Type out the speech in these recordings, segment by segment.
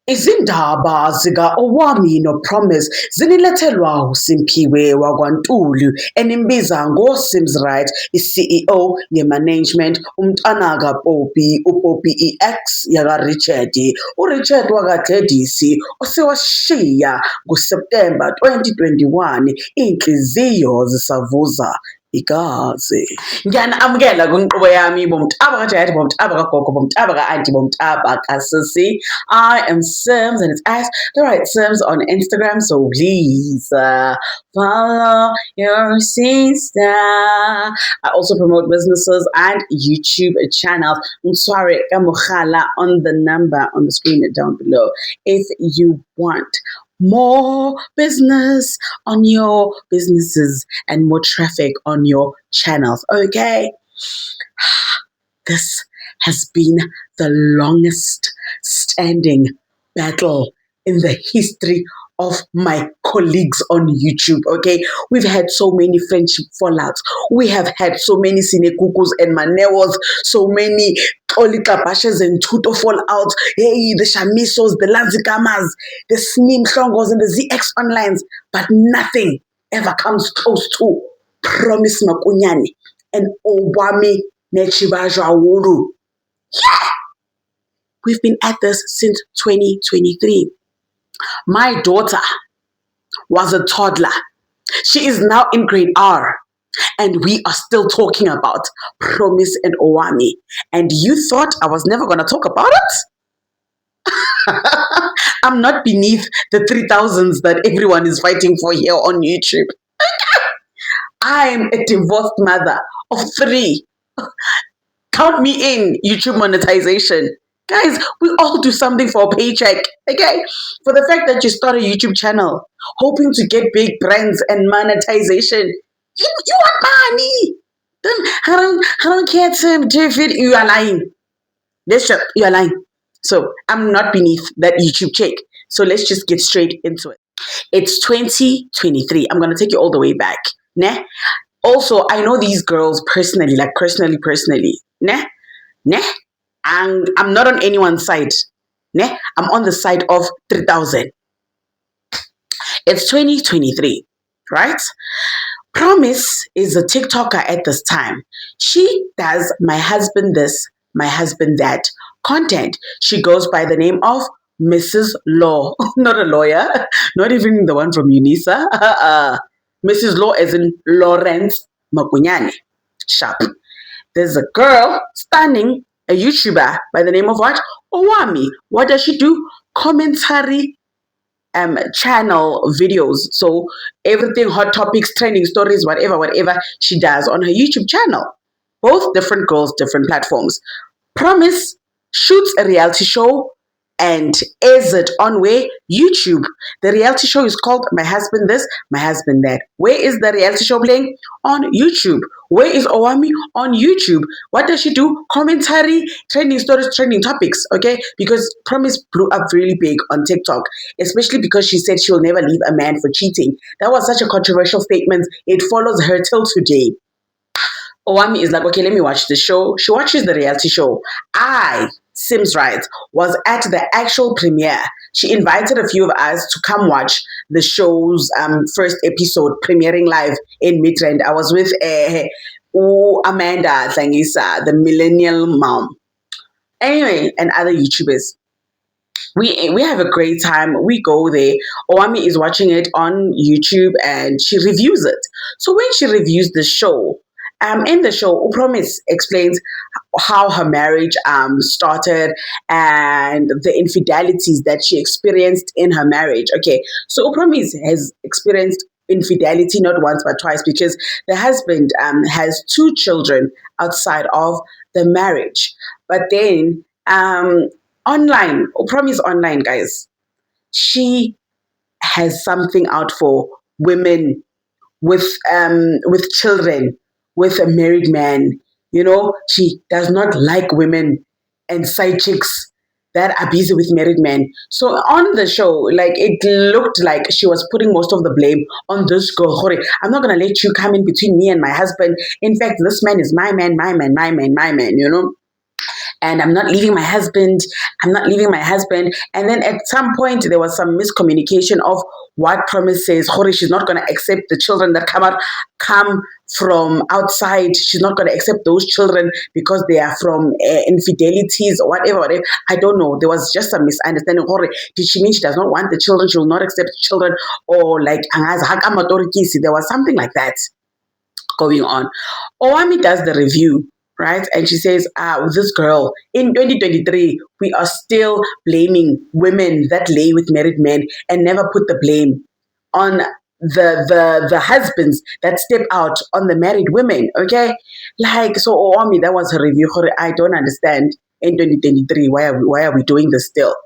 Izindaba zika-Owami noPromise zinilethelwa uSimphiwe wakwaNtuli enimbiza ngoSims Right, i-CEO nge-management, uMntanaga Poppy, uPoppy i-ex yakaRichard, uRichard wakwaGladys osewashiya ngoSeptemba 2021, iy'nhliziyo zisavuza igazi. Ngiyanamukela kwinkqubo yami bomtaba kajayati, bomtaba kagogo, bomtaba ka-anti, bomtaba kasisi. I am Sims and it's at the right Sims on Instagram, so please follow your sister. I also promote businesses and YouTube channels. Mswari Kamukhala on the number on the screen down below if you want more business on your businesses and more traffic on your channels. Okay, this has been the longest standing battle in the history of my colleagues on YouTube. Okay, we've had so many friendship fallouts, we have had so many sinekukus and manewos, so many Olikabashes and Tuto fallouts. Hey, the Shamisos, the Lanzikamas, the Snim Shongos, and the ZX Onlines, but nothing ever comes close to Promise Makunyane and Owami Nechibajwa Wuru. Yeah! We've been at this since 2023. My daughter was a toddler. She is now in grade R. And we are still talking about Promise and Owami. And you thought I was never going to talk about it? I'm not beneath the 3,000s that everyone is fighting for here on YouTube. I'm a divorced mother of 3. Count me in, YouTube monetization. Guys, we all do something for a paycheck, okay? For the fact that you start a YouTube channel, hoping to get big brands and monetization, you want money. I don't care, Tim, David, you are lying. You are lying. So I'm not beneath that YouTube check. So let's just get straight into it. It's 2023. I'm going to take you all the way back. Nah? Also, I know these girls personally, like personally. Nah? And I'm not on anyone's side. Nah? I'm on the side of 3,000. It's 2023, right? Promise is a TikToker at this time. She does my husband this, my husband that content. She goes by the name of Mrs. Law. Not a lawyer, not even the one from UNISA. Mrs. Law as in Lawrence Makunyane. Sharp. There's a girl, stunning, a YouTuber by the name of what? Owami. What does she do? Commentary channel videos. So everything, hot topics, trending stories, whatever she does on her YouTube channel. Both different girls, different platforms. Promise shoots a reality show and airs it on where? YouTube. The reality show is called My Husband This, My Husband That. Where is the reality show playing? On YouTube. Where is Owami? On YouTube. What does she do? Commentary, trending stories, trending topics, okay? Because Promise blew up really big on TikTok, especially because she said she'll never leave a man for cheating. That was such a controversial statement. It follows her till today. Owami is like, okay, let me watch the show. She watches the reality show. Sims Right, was at the actual premiere. She invited a few of us to come watch the show's first episode premiering live in Midrand. I was with Amanda Thangisa, the millennial mom. Anyway, and other YouTubers. We have a great time. We go there. Owami is watching it on YouTube and she reviews it. So when she reviews the show, in the show, Promise explains how her marriage started and the infidelities that she experienced in her marriage. Okay, so Promise has experienced infidelity not once but twice because the husband has 2 children outside of the marriage. But then online, Promise online, guys, she has something out for women with children, with a married man. You know, she does not like women and side chicks that are busy with married men. So on the show, like, it looked like she was putting most of the blame on this girl. I'm not going to let you come in between me and my husband. In fact, this man is my man, you know. and I'm not leaving my husband. I'm not leaving my husband. And then at some point, there was some miscommunication of what Promise says. Hori, she's not going to accept the children that come from outside. She's not going to accept those children because they are from infidelities or whatever. I don't know. There was just a misunderstanding. Hori, did she mean she does not want the children? She will not accept children, or like there was something like that going on. Owami does the review, right? And she says, this girl, in 2023, we are still blaming women that lay with married men and never put the blame on the husbands that step out on the married women, okay? Like, so Owami, that was her review. I don't understand in 2023, why are we doing this still?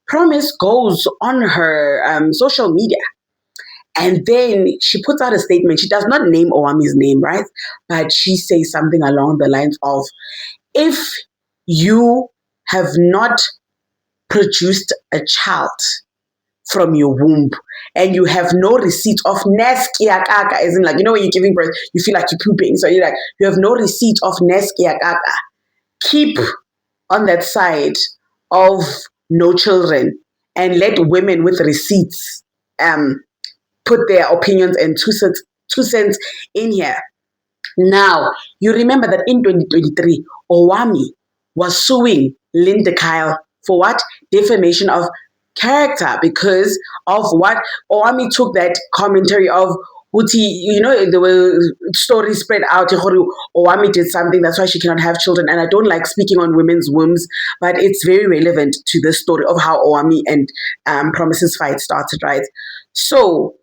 Promise goes on her social media, and then she puts out a statement. She does not name Owami's name, right? But she says something along the lines of, if you have not produced a child from your womb and you have no receipt of neskiakaka, as in like, when you're giving birth, you feel like you're pooping. So you're like, you have no receipt of neskiakaka. Keep on that side of no children and let women with receipts put their opinions and two cents in here. Now, you remember that in 2023, Owami was suing Linda Kyle for what? Defamation of character, because of what? Owami took that commentary of Uti, there were stories spread out. Owami did something, that's why she cannot have children. And I don't like speaking on women's wombs, but it's very relevant to the story of how Owami and Promise's fight started, right? So,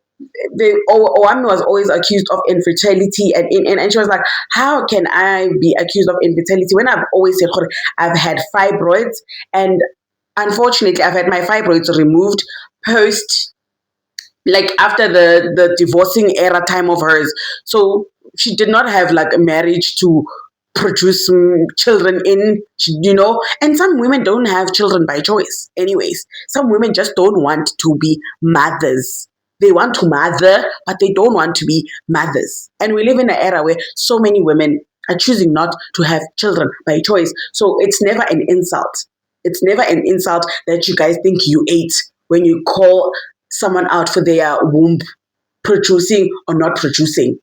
Owami was always accused of infertility, and she was like, how can I be accused of infertility when I've always said I've had fibroids, and unfortunately I've had my fibroids removed post, like after the divorcing era time of hers. So she did not have like a marriage to produce children in, and some women don't have children by choice anyways. Some women just don't want to be mothers. They want to mother, but they don't want to be mothers. And we live in an era where so many women are choosing not to have children by choice. So it's never an insult. It's never an insult that you guys think you ate when you call someone out for their womb producing or not producing,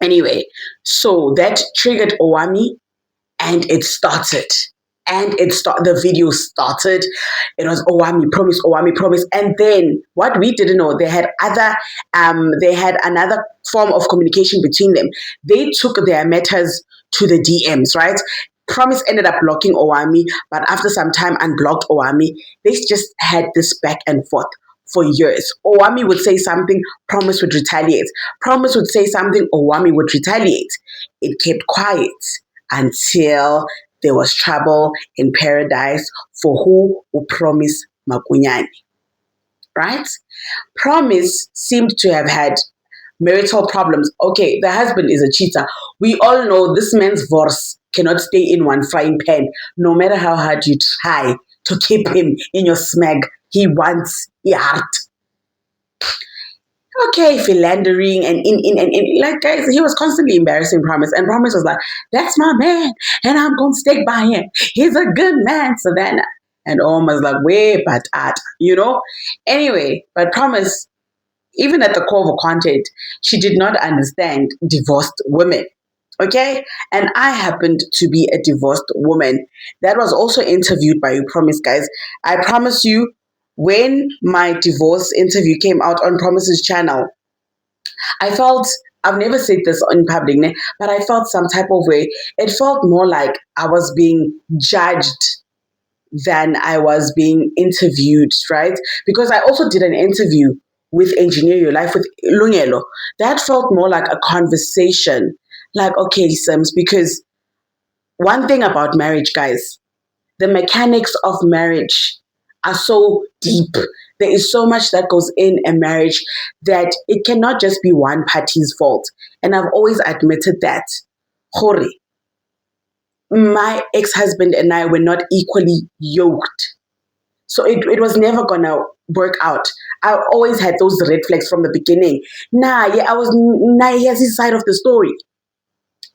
Anyway, so that triggered Owami, and it started. The video started. It was Owami promise. And then what we didn't know, they had another form of communication between them. They took their matters to the DMs, right? Promise ended up blocking Owami, but after some time unblocked Owami. They just had this back and forth for years. Owami would say something, Promise would retaliate. Promise would say something, Owami would retaliate. It kept quiet until there was trouble in paradise for who Promise Makunyani, right? Promise seemed to have had marital problems. Okay, the husband is a cheater. We all know this man's verse cannot stay in one frying pan. No matter how hard you try to keep him in your smeg, he wants your heart. Okay, philandering and like, guys, he was constantly embarrassing Promise, and Promise was like, that's my man, and I'm gonna stick by him. He's a good man, Savannah. And was like, way but at, Anyway, but Promise, even at the core of her content, she did not understand divorced women. Okay? And I happened to be a divorced woman that was also interviewed by You Promise, guys. I promise you, when my divorce interview came out on Promise's channel, I felt, I've never said this in public, but I felt some type of way. It felt more like I was being judged than I was being interviewed, right? Because I also did an interview with Engineer Your Life with Lungelo. That felt more like a conversation. Like, okay, Sims, because one thing about marriage, guys, the mechanics of marriage are so deep. There is so much that goes in a marriage that it cannot just be one party's fault. And I've always admitted that. Hori, my ex-husband and I were not equally yoked. So it was never gonna work out. I always had those red flags from the beginning. Here's his side of the story.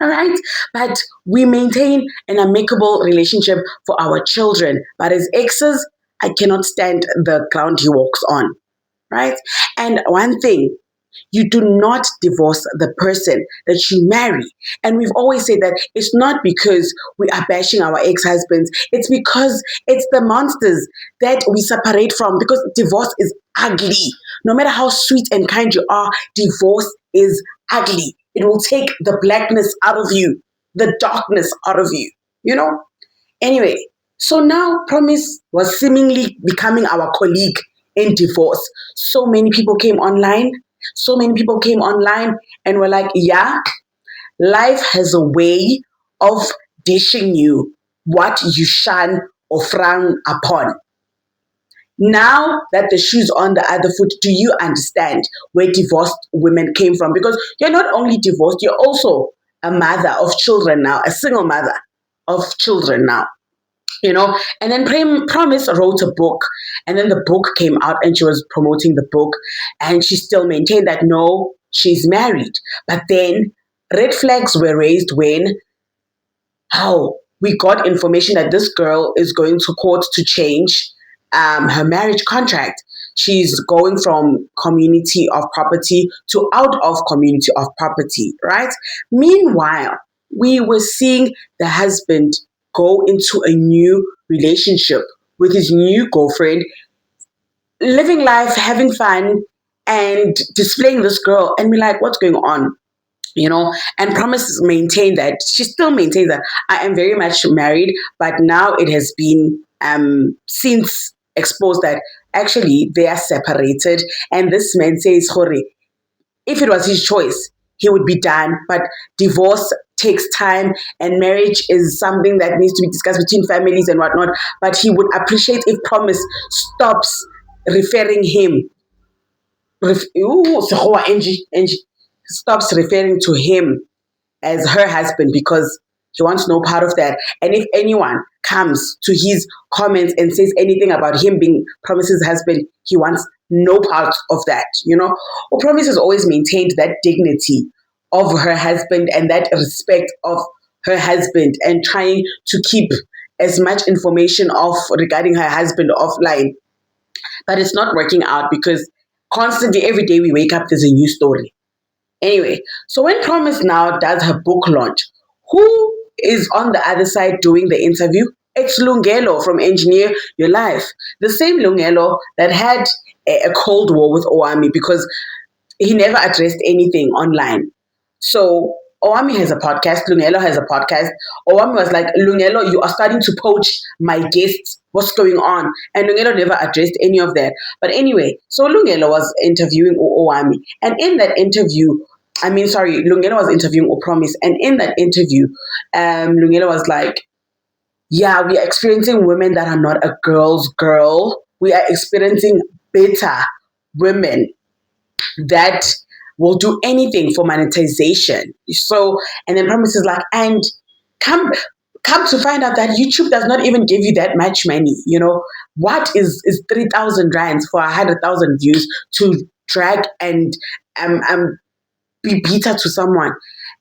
All right. But we maintain an amicable relationship for our children. But as exes, I cannot stand the ground he walks on. Right. And one thing, you do not divorce the person that you marry. And we've always said that it's not because we are bashing our ex husbands, it's because it's the monsters that we separate from, because divorce is ugly. No matter how sweet and kind you are, divorce is ugly. It will take the blackness out of you, the darkness out of you, you know? Anyway, so now Promise was seemingly becoming our colleague in divorce. So many people came online. So many people came online and were like, yeah, life has a way of dishing you what you shun or frown upon. Now that the shoe's on the other foot, do you understand where divorced women came from? Because you're not only divorced, you're also a mother of children now, a single mother of children now. And then Promise wrote a book, and then the book came out and she was promoting the book, and she still maintained that no, she's married. But then red flags were raised when how we got information that this girl is going to court to change her marriage contract. She's going from community of property to out of community of property, right? Meanwhile, we were seeing the husband go into a new relationship with his new girlfriend, living life, having fun, and displaying this girl. And we're like, what's going on? And Promise maintained that she still maintains that I am very much married, but now it has been since exposed that actually they are separated. And this man says, Hore, if it was his choice, he would be done. But divorce takes time, and marriage is something that needs to be discussed between families and whatnot. But he would appreciate if Promise stops referring him. Angie stops referring to him as her husband, because he wants no part of that. And if anyone comes to his comments and says anything about him being Promise's husband, he wants no part of that. Promise has always maintained that dignity of her husband and that respect of her husband, and trying to keep as much information regarding her husband offline. But it's not working out, because constantly, every day we wake up, there's a new story. Anyway, so when Promise now does her book launch, who is on the other side doing the interview? It's Lungelo from Engineer Your Life. The same Lungelo that had a cold war with Owami because he never addressed anything online. So Owami has a podcast, Lungelo has a podcast. Owami was like, Lungelo, you are starting to poach my guests. What's going on? And Lungelo never addressed any of that. But anyway, so Lungelo was interviewing Owami. And in that interview, Lungelo was interviewing Promise. And in that interview, Lungelo was like, yeah, we are experiencing women that are not a girl's girl. We are experiencing bitter women that will do anything for monetization. So, and then Promise is like, and come to find out that YouTube does not even give you that much money. What is 3,000 rands for 100,000 views to drag and be bitter to someone?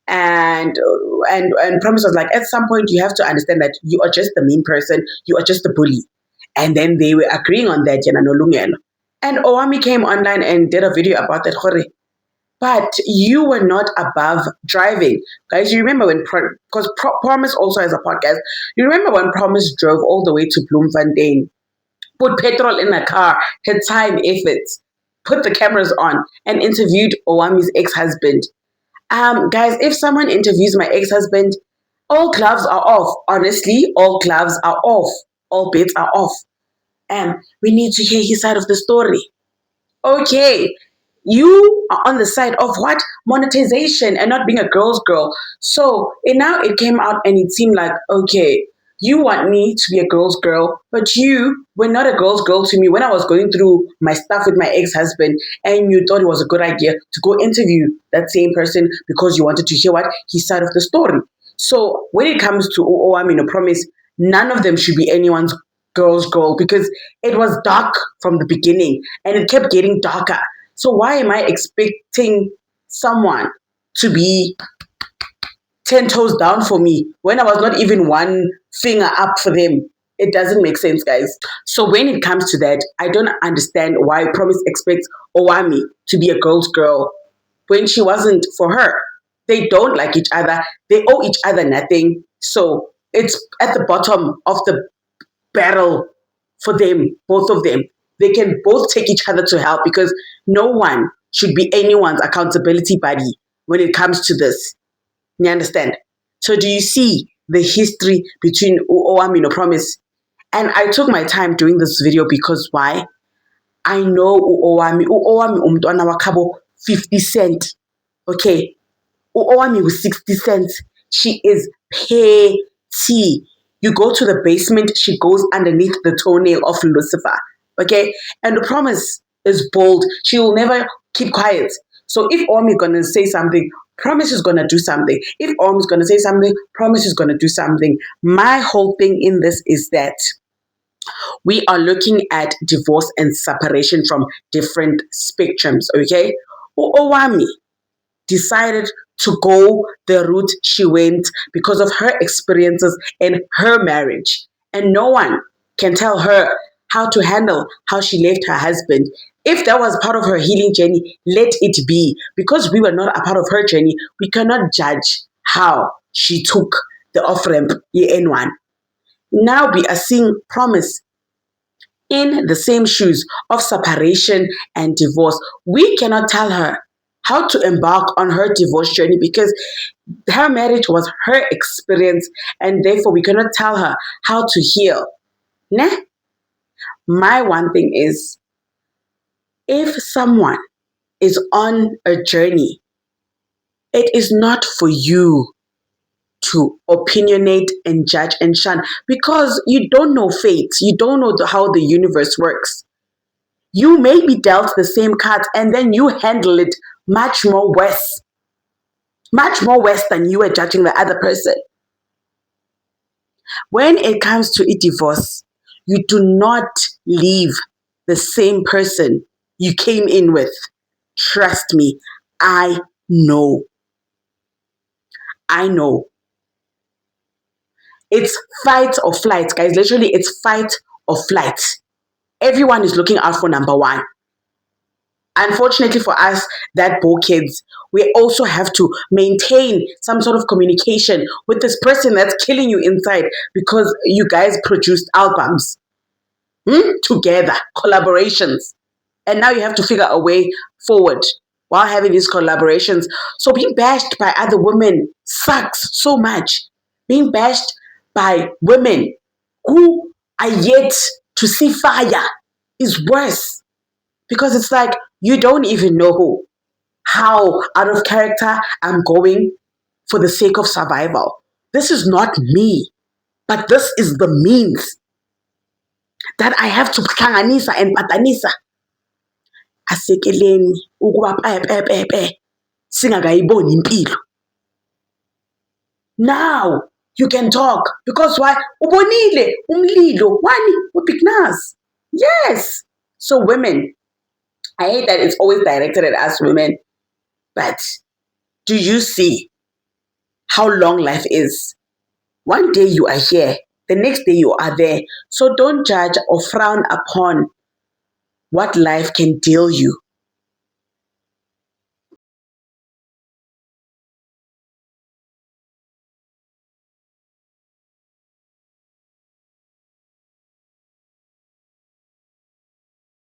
And Promise was like, at some point you have to understand that you are just the mean person, you are just a bully. And then they were agreeing on that, no Lungelo. And Owami came online and did a video about that. But you were not above driving. Guys, you remember when, because Promise also has a podcast, you remember when Promise drove all the way to Bloemfontein, put petrol in a car, had time, efforts, put the cameras on, and interviewed Owami's ex-husband. Guys, if someone interviews my ex-husband, all gloves are off. Honestly, all gloves are off. All bets are off. And we need to hear his side of the story. Okay, you are on the side of what? Monetization and not being a girl's girl. So now it came out and it seemed like, okay, you want me to be a girl's girl, but you were not a girl's girl to me when I was going through my stuff with my ex-husband, and you thought it was a good idea to go interview that same person because you wanted to hear what? His side of the story. So when it comes to Owami, Promise, none of them should be anyone's girl's girl, because it was dark from the beginning and it kept getting darker. So why am I expecting someone to be 10 toes down for me when I was not even one finger up for them. It doesn't make sense, guys. So when it comes to that, I don't understand why Promise expects Owami to be a girl's girl when she wasn't for her. They don't like each other. They owe each other nothing. So it's at the bottom of the barrel for them, both of them. They can both take each other to help because no one should be anyone's accountability buddy when it comes to this. You understand? So do you see the history between Owami and Promise? And I took my time doing this video because why? I know Owami umntwana wakabo 50 cent. Okay. Owami with 60 cents. She is petty. You go to the basement, she goes underneath the toenail of Lucifer. Okay? And the Promise is bold. She will never keep quiet. So if Owami is gonna say something, Promise is gonna do something. If Owami is gonna say something, Promise is gonna do something. My whole thing in this is that we are looking at divorce and separation from different spectrums, okay? Owami decided to go the route she went because of her experiences in her marriage. And no one can tell her how to handle how she left her husband. If that was part of her healing journey, let it be. Because we were not a part of her journey, we cannot judge how she took the off-ramp N1. Now we are seeing Promise in the same shoes of separation and divorce. We cannot tell her how to embark on her divorce journey because her marriage was her experience and therefore we cannot tell her how to heal. Nah? My one thing is, if someone is on a journey, it is not for you to opinionate and judge and shun because you don't know fate. You don't know how the universe works. You may be dealt the same cards and then you handle it much more worse than you were judging the other person. When it comes to a divorce, you do not leave the same person you came in with. Trust me, I know. I know. It's fight or flight, guys. Literally, it's fight or flight. Everyone is looking out for number one. Unfortunately for us, that bore kids, we also have to maintain some sort of communication with this person that's killing you inside because you guys produced albums together, collaborations. And now you have to figure a way forward while having these collaborations. So being bashed by other women sucks so much. Being bashed by women who are yet to see fire is worse because it's like you don't even know how out of character I'm going for the sake of survival. This is not me, but this is the means that I have to hlanganisa and patanisa. Asekeleni ukuba pepepepe singakayiboni impilo. Now you can talk because why? Ubonile umlilo wani ubignas. Yes. So women, I hate that it's always directed at us women, but do you see how long life is? One day you are here, the next day you are there. So don't judge or frown upon what life can deal you